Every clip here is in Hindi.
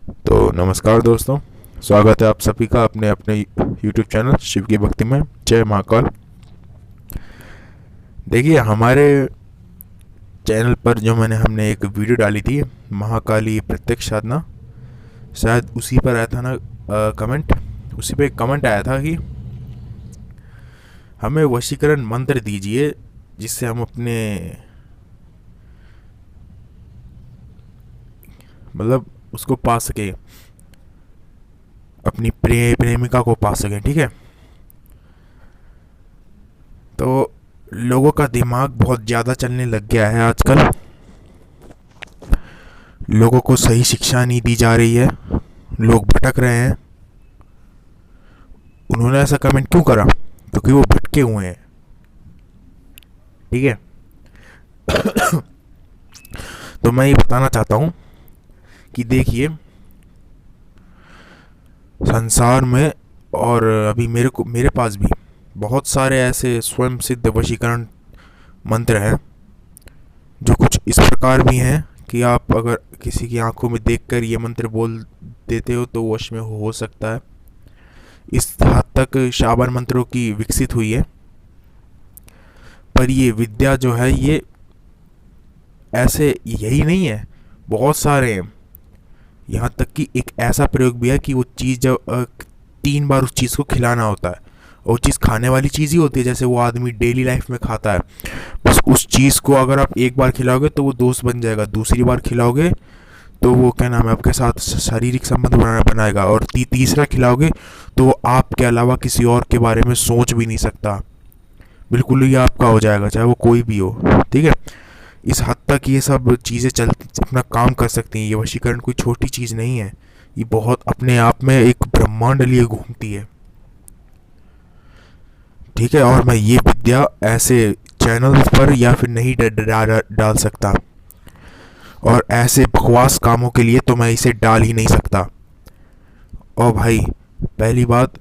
तो नमस्कार दोस्तों, स्वागत है आप सभी का अपने अपने YouTube चैनल शिव की भक्ति में। जय महाकाल। देखिए, हमारे चैनल पर जो हमने एक वीडियो डाली थी, महाकाली प्रत्यक्ष साधना, शायद उसी पर आया था ना कमेंट। उसी पे एक कमेंट आया था कि हमें वशीकरण मंत्र दीजिए जिससे हम अपने मतलब उसको पा सके, अपनी प्रेमिका को पा सकें। ठीक है, तो लोगों का दिमाग बहुत ज़्यादा चलने लग गया है आजकल। लोगों को सही शिक्षा नहीं दी जा रही है, लोग भटक रहे हैं। उन्होंने ऐसा कमेंट क्यों करा? क्योंकि वो भटके हुए हैं। ठीक है, तो मैं ये बताना चाहता हूँ कि देखिए, संसार में और अभी मेरे पास भी बहुत सारे ऐसे स्वयं सिद्ध वशीकरण मंत्र हैं जो कुछ इस प्रकार भी हैं कि आप अगर किसी की आंखों में देखकर ये मंत्र बोल देते हो तो वश में हो सकता है। इस हद तक शाबर मंत्रों की विकसित हुई है। पर ये विद्या जो है ये ऐसे यही नहीं है, बहुत सारे हैं। यहाँ तक कि एक ऐसा प्रयोग भी है कि वो चीज़ जब 3 बार उस चीज़ को खिलाना होता है, और वो चीज़ खाने वाली चीज़ ही होती है, जैसे वो आदमी डेली लाइफ में खाता है। बस उस चीज़ को अगर आप एक बार खिलाओगे तो वो दोस्त बन जाएगा, दूसरी बार खिलाओगे तो वो क्या नाम है आपके साथ शारीरिक संबंध बनाएगा, और तीसरा खिलाओगे तो वो आपके अलावा किसी और के बारे में सोच भी नहीं सकता, बिल्कुल ही आपका हो जाएगा, चाहे वो कोई भी हो। ठीक है, इस हद तक ये सब चीज़ें चल अपना काम कर सकती हैं। ये वशीकरण कोई छोटी चीज़ नहीं है, ये बहुत अपने आप में एक ब्रह्मांड लिए घूमती है। ठीक है, और मैं ये विद्या ऐसे चैनल पर या फिर नहीं डाल सकता, और ऐसे बकवास कामों के लिए तो मैं इसे डाल ही नहीं सकता। और भाई, पहली बात,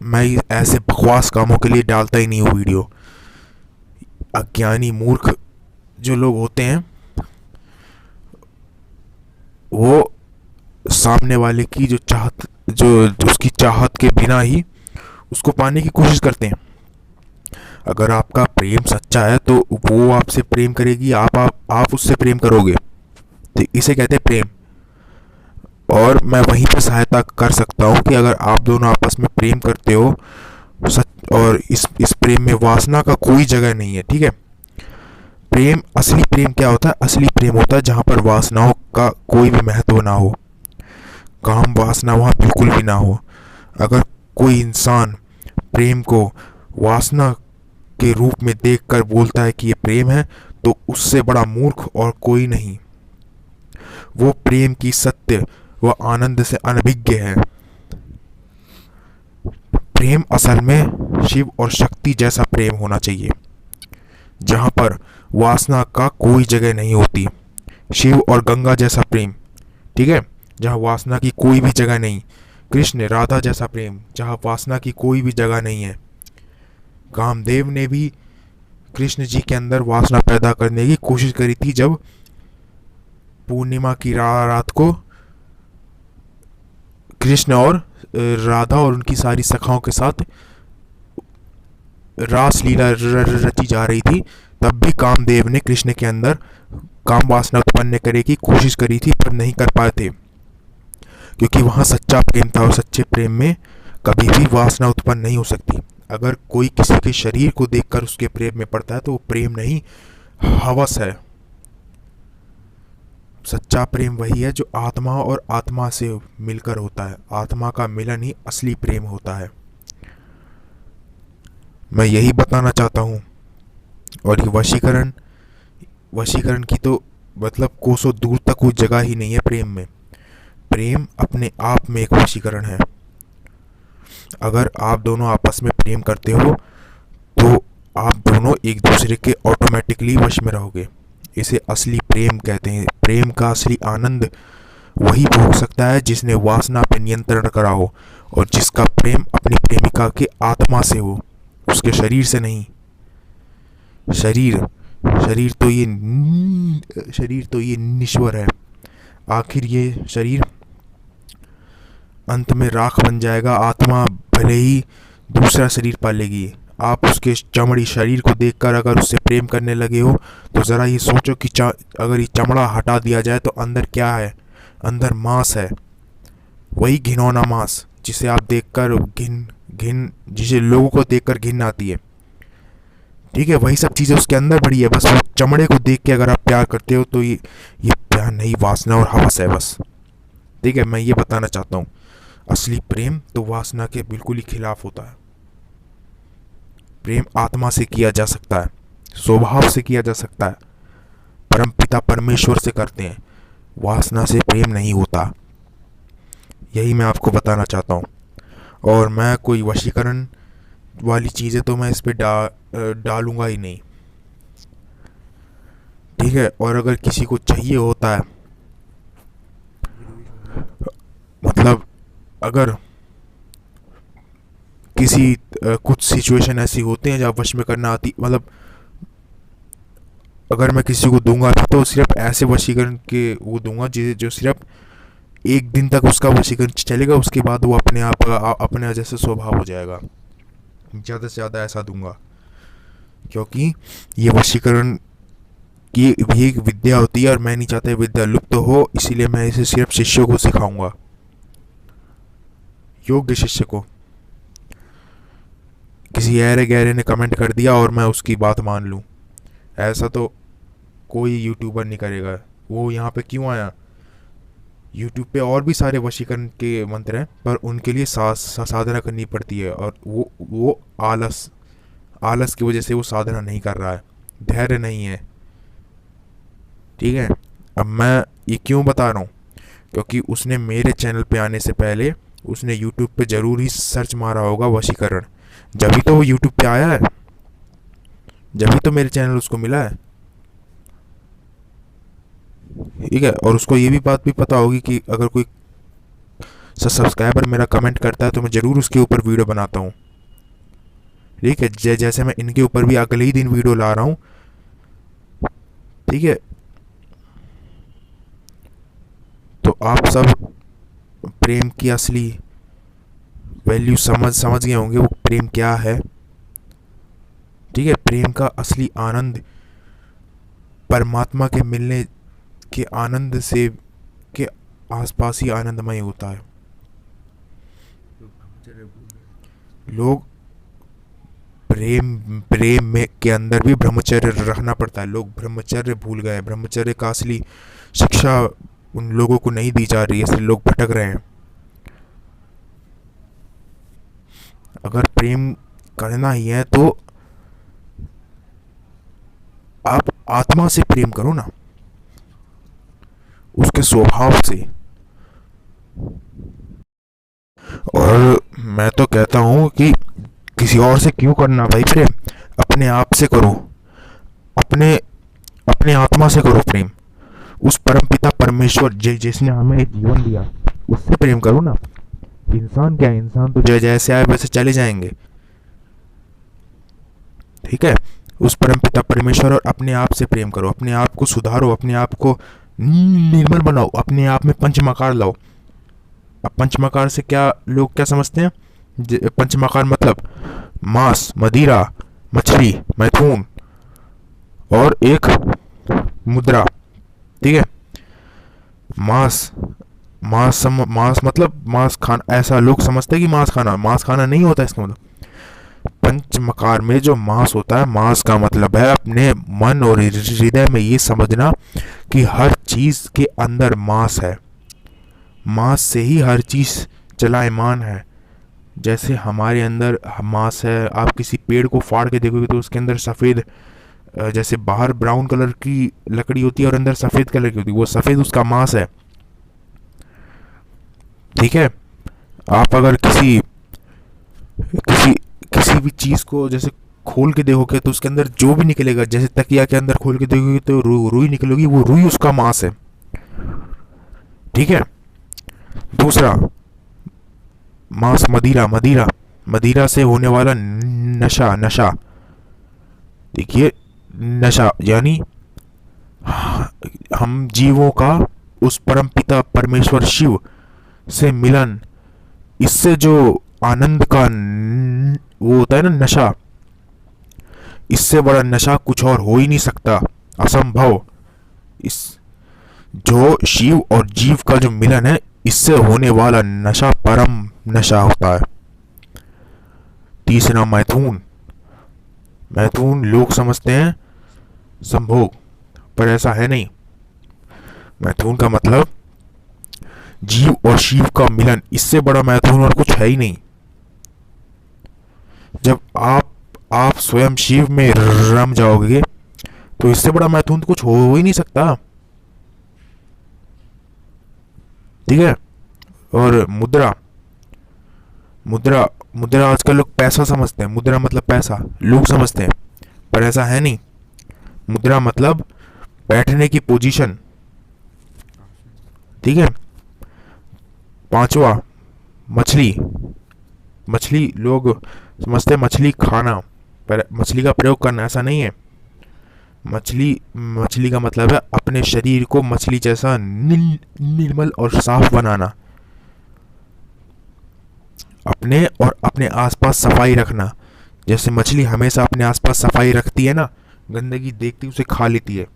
मैं ऐसे बकवास कामों के लिए डालता ही नहीं हूँ वीडियो। अज्ञानी मूर्ख जो लोग होते हैं वो सामने वाले की जो उसकी चाहत के बिना ही उसको पाने की कोशिश करते हैं। अगर आपका प्रेम सच्चा है तो वो आपसे प्रेम करेगी, आप उससे प्रेम करोगे, तो इसे कहते हैं प्रेम। और मैं वहीं पर सहायता कर सकता हूँ कि अगर आप दोनों आपस में प्रेम करते हो सच, और इस प्रेम में वासना का कोई जगह नहीं है। ठीक है, प्रेम, असली प्रेम क्या होता है? असली प्रेम होता है जहाँ पर वासनाओं का कोई भी महत्व ना हो, काम वासना वहाँ बिल्कुल भी ना हो। अगर कोई इंसान प्रेम को वासना के रूप में देखकर बोलता है कि ये प्रेम है, तो उससे बड़ा मूर्ख और कोई नहीं। वो प्रेम की सत्य व आनंद से अनभिज्ञ है। प्रेम असल में शिव और शक्ति जैसा प्रेम होना चाहिए, जहाँ पर वासना का कोई जगह नहीं होती। शिव और गंगा जैसा प्रेम, ठीक है, जहाँ वासना की कोई भी जगह नहीं। कृष्ण राधा जैसा प्रेम, जहाँ वासना की कोई भी जगह नहीं है। कामदेव ने भी कृष्ण जी के अंदर वासना पैदा करने की कोशिश करी थी, जब पूर्णिमा की रात को कृष्ण और राधा और उनकी सारी सखाओं के साथ रास लीला रची जा रही थी। तब भी कामदेव ने कृष्ण के अंदर काम वासना उत्पन्न करने की कोशिश करी थी, पर नहीं कर पाए थे, क्योंकि वहाँ सच्चा प्रेम था, और सच्चे प्रेम में कभी भी वासना उत्पन्न नहीं हो सकती। अगर कोई किसी के शरीर को देखकर उसके प्रेम में पड़ता है तो वो प्रेम नहीं, हवस है। सच्चा प्रेम वही है जो आत्मा और आत्मा से मिलकर होता है। आत्मा का मिलन ही असली प्रेम होता है। मैं यही बताना चाहता हूँ। और ये वशीकरण वशीकरण की तो मतलब कोसों दूर तक कोई जगह ही नहीं है प्रेम में। प्रेम अपने आप में एक वशीकरण है। अगर आप दोनों आपस में प्रेम करते हो तो आप दोनों एक दूसरे के ऑटोमेटिकली वश में रहोगे। इसे असली प्रेम कहते हैं। प्रेम का असली आनंद वही भोग सकता है जिसने वासना पर नियंत्रण करा हो, और जिसका प्रेम अपनी प्रेमिका के आत्मा से हो, उसके शरीर से नहीं। शरीर शरीर तो ये शरीर तो ये निश्वर है। आखिर ये शरीर अंत में राख बन जाएगा। आत्मा भले ही दूसरा शरीर पालेगी। आप उसके चमड़ी शरीर को देखकर अगर उससे प्रेम करने लगे हो तो ज़रा ये सोचो कि अगर ये चमड़ा हटा दिया जाए तो अंदर क्या है? अंदर मांस है, वही घिनौना मांस जिसे आप देखकर घिन घिन जिसे लोगों को देखकर घिन आती है। ठीक है, वही सब चीज़ें उसके अंदर पड़ी है। बस वो चमड़े को देख के अगर आप प्यार करते हो तो ये प्यार नहीं, वासना और हवस है बस। ठीक है, मैं ये बताना चाहता हूँ, असली प्रेम तो वासना के बिल्कुल ही खिलाफ होता है। प्रेम आत्मा से किया जा सकता है, स्वभाव से किया जा सकता है, परम पिता परमेश्वर से करते हैं। वासना से प्रेम नहीं होता, यही मैं आपको बताना चाहता हूँ। और मैं कोई वशीकरण वाली चीज़ें तो मैं इस पे डालूंगा ही नहीं। ठीक है, और अगर किसी को चाहिए होता है, मतलब अगर किसी कुछ सिचुएशन ऐसी होते हैं जहाँ वश में करना आती, मतलब अगर मैं किसी को दूंगा तो सिर्फ ऐसे वशीकरण के वो दूंगा जो सिर्फ एक दिन तक उसका वशीकरण चलेगा, उसके बाद वो अपने आप अपने जैसे स्वभाव हो जाएगा। ज़्यादा से ज़्यादा ऐसा दूंगा, क्योंकि ये वशीकरण की भी एक विद्या होती है और मैं नहीं चाहता विद्या लुप्त हो, इसीलिए मैं इसे सिर्फ शिष्यों को सिखाऊंगा, योग्य शिष्य को। किसी ऐरे गहरे ने कमेंट कर दिया और मैं उसकी बात मान लूँ, ऐसा तो कोई यूट्यूबर नहीं करेगा। वो यहाँ पे क्यों आया? यूट्यूब पे और भी सारे वशीकरण के मंत्र हैं, पर उनके लिए साधना करनी पड़ती है, और वो आलस की वजह से वो साधना नहीं कर रहा है, धैर्य नहीं है। ठीक है, अब मैं ये क्यों बता रहा हूँ? क्योंकि उसने मेरे चैनल पे आने से पहले उसने यूट्यूब पे ज़रूर ही सर्च मारा होगा वशीकरण, जभी तो वो यूट्यूब पे आया है, जभी तो मेरे चैनल उसको मिला है। ठीक है, और उसको ये भी बात भी पता होगी कि अगर कोई सब्सक्राइबर मेरा कमेंट करता है तो मैं ज़रूर उसके ऊपर वीडियो बनाता हूँ। ठीक है, जैसे मैं इनके ऊपर भी अगले ही दिन वीडियो ला रहा हूँ। ठीक है, तो आप सब प्रेम की असली वैल्यू समझ गए होंगे, वो प्रेम क्या है। ठीक है, प्रेम का असली आनंद परमात्मा के मिलने के आनंद से के आसपास ही आनंदमय होता है। लोग प्रेम प्रेम में के अंदर भी ब्रह्मचर्य रखना पड़ता है। लोग ब्रह्मचर्य भूल गए, ब्रह्मचर्य का असली शिक्षा उन लोगों को नहीं दी जा रही है, इसलिए लोग भटक रहे हैं। अगर प्रेम करना ही है तो आप आत्मा से प्रेम करो ना, उसके स्वभाव से। और मैं तो कहता हूँ कि किसी और से क्यों करना भाई प्रेम, अपने आप से करो, अपने अपने आत्मा से करो प्रेम। उस परमपिता परमेश्वर जिसने हमें जीवन दिया, उससे प्रेम करो ना। इंसान क्या है, इंसान तो जैसे आए वैसे चले जाएंगे। ठीक है, उस परमपिता परमेश्वर और अपने आप से प्रेम करो, अपने आप को सुधारो, अपने आप को निर्मल बनाओ, अपने आप में पंचमकार लाओ। अब पंचमकार से क्या लोग क्या समझते हैं? पंचमकार मतलब मांस, मदिरा, मछली, मैथुन और एक मुद्रा। ठीक है, मांस मांस मतलब मांस खाना, ऐसा लोग समझते हैं कि मांस खाना नहीं होता इसका मतलब। पंचमकार में जो मांस होता है, मांस का मतलब है अपने मन और हृदय में ये समझना कि हर चीज के अंदर मांस है, मांस से ही हर चीज चलायमान है। जैसे हमारे अंदर मांस है, आप किसी पेड़ को फाड़ के देखोगे तो उसके अंदर सफ़ेद, जैसे बाहर ब्राउन कलर की लकड़ी होती है और अंदर सफ़ेद कलर की होती है, वो सफ़ेद उसका मांस है। ठीक है, आप अगर किसी किसी किसी भी चीज़ को जैसे खोल के देखोगे तो उसके अंदर जो भी निकलेगा, जैसे तकिया के अंदर खोल के देखोगे तो रुई निकलेगी, वो रुई उसका मांस है। ठीक है, दूसरा मांस मदिरा से होने वाला नशा। देखिए, नशा यानी हम जीवों का उस परमपिता परमेश्वर शिव से मिलन, इससे जो आनंद का वो होता है ना, नशा, इससे बड़ा नशा कुछ और हो ही नहीं सकता, असंभव। इस जो शिव और जीव का जो मिलन है, इससे होने वाला नशा परम नशा होता है। तीसरा, मैथुन। मैथुन लोग समझते हैं संभोग, पर ऐसा है नहीं। मैथुन का मतलब जीव और शिव का मिलन, इससे बड़ा मैथुन और कुछ है ही नहीं। जब आप स्वयं शिव में रम जाओगे तो इससे बड़ा मैथुन तो कुछ हो ही नहीं सकता। ठीक है। और मुद्रा, मुद्रा मुद्रा आजकल लोग पैसा समझते हैं, मुद्रा मतलब पैसा लोग समझते हैं, पर ऐसा है नहीं। मुद्रा मतलब बैठने की पोजीशन। ठीक है। पांचवा, मछली। मछली लोग समझते हैं मछली खाना, पर मछली का प्रयोग करना ऐसा नहीं है। मछली का मतलब है अपने शरीर को मछली जैसा निर्मल और साफ बनाना, अपने और अपने आसपास सफाई रखना। जैसे मछली हमेशा अपने आसपास सफाई रखती है ना, गंदगी देखती उसे खा लेती है,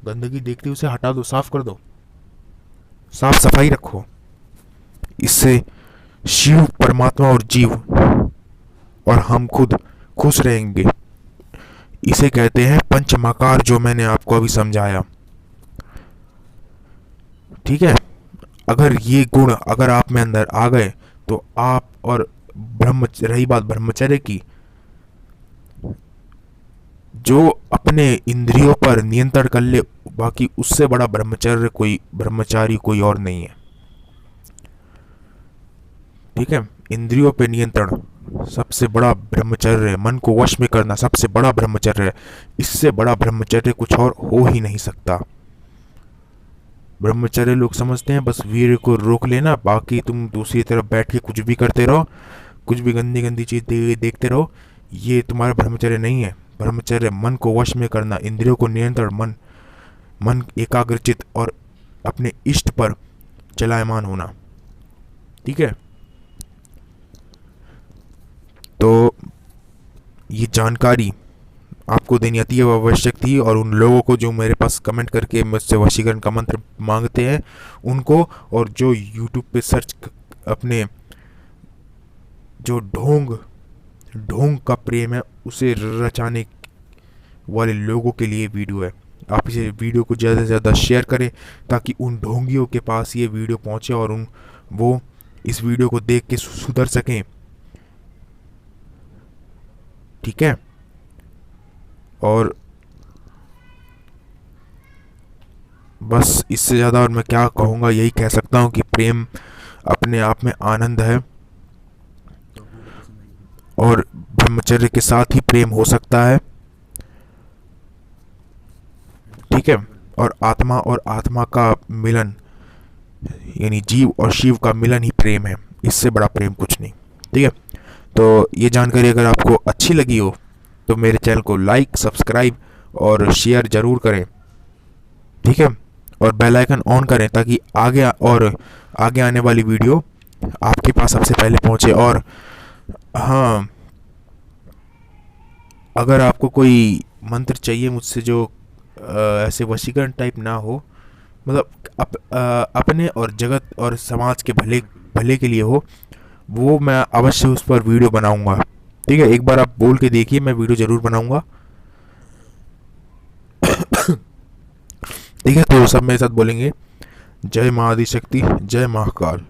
गंदगी देखती उसे हटा दो, साफ कर दो, साफ सफाई रखो। इससे शिव परमात्मा और जीव और हम खुद खुश रहेंगे। इसे कहते हैं पंचमकार, जो मैंने आपको अभी समझाया। ठीक है। अगर ये गुण अगर आप में अंदर आ गए तो आप, और रही बात ब्रह्मचर्य की, जो अपने इंद्रियों पर नियंत्रण कर ले, बाकी उससे बड़ा ब्रह्मचारी कोई और नहीं है। ठीक है। इंद्रियों पे नियंत्रण सबसे बड़ा ब्रह्मचर्य है, मन को वश में करना सबसे बड़ा ब्रह्मचर्य है। इससे बड़ा ब्रह्मचर्य कुछ और हो ही नहीं सकता। ब्रह्मचर्य लोग समझते हैं बस वीर को रोक लेना, बाकी तुम दूसरी तरफ बैठ के कुछ भी करते रहो, कुछ भी गंदी गंदी चीज देखते रहो। ये तुम्हारा ब्रह्मचर्य नहीं है। ब्रह्मचर्य मन को वश में करना, इंद्रियों को नियंत्रण, मन एकाग्रचित और अपने इष्ट पर चलायमान होना। ठीक है। तो ये जानकारी आपको देनी आती है, वो आवश्यक थी। और उन लोगों को जो मेरे पास कमेंट करके मुझसे वशीकरण का मंत्र मांगते हैं उनको, और जो यूट्यूब पे सर्च अपने जो ढोंग का प्रेम है उसे रचाने वाले लोगों के लिए वीडियो है। आप इसे वीडियो को ज़्यादा से ज़्यादा शेयर करें ताकि उन ढोंगियों के पास ये वीडियो पहुंचे और वो इस वीडियो को देख के सुधर सकें। ठीक है। और बस इससे ज़्यादा और मैं क्या कहूँगा, यही कह सकता हूँ कि प्रेम अपने आप में आनंद है, और ब्रह्मचर्य के साथ ही प्रेम हो सकता है। ठीक है। और आत्मा का मिलन, यानी जीव और शिव का मिलन ही प्रेम है, इससे बड़ा प्रेम कुछ नहीं। ठीक है। तो ये जानकारी अगर आपको अच्छी लगी हो तो मेरे चैनल को लाइक, सब्सक्राइब और शेयर ज़रूर करें। ठीक है। और बेल आइकन ऑन करें ताकि आगे आने वाली वीडियो आपके पास सबसे पहले पहुंचे। और हाँ, अगर आपको कोई मंत्र चाहिए मुझसे जो ऐसे वशीकरण टाइप ना हो, मतलब अपने और जगत और समाज के भले के लिए हो, वो मैं अवश्य उस पर वीडियो बनाऊंगा। ठीक है। एक बार आप बोल के देखिए, मैं वीडियो ज़रूर बनाऊंगा। ठीक है। तो सब मेरे साथ बोलेंगे, जय महाआदिशक्ति, जय महाकाल।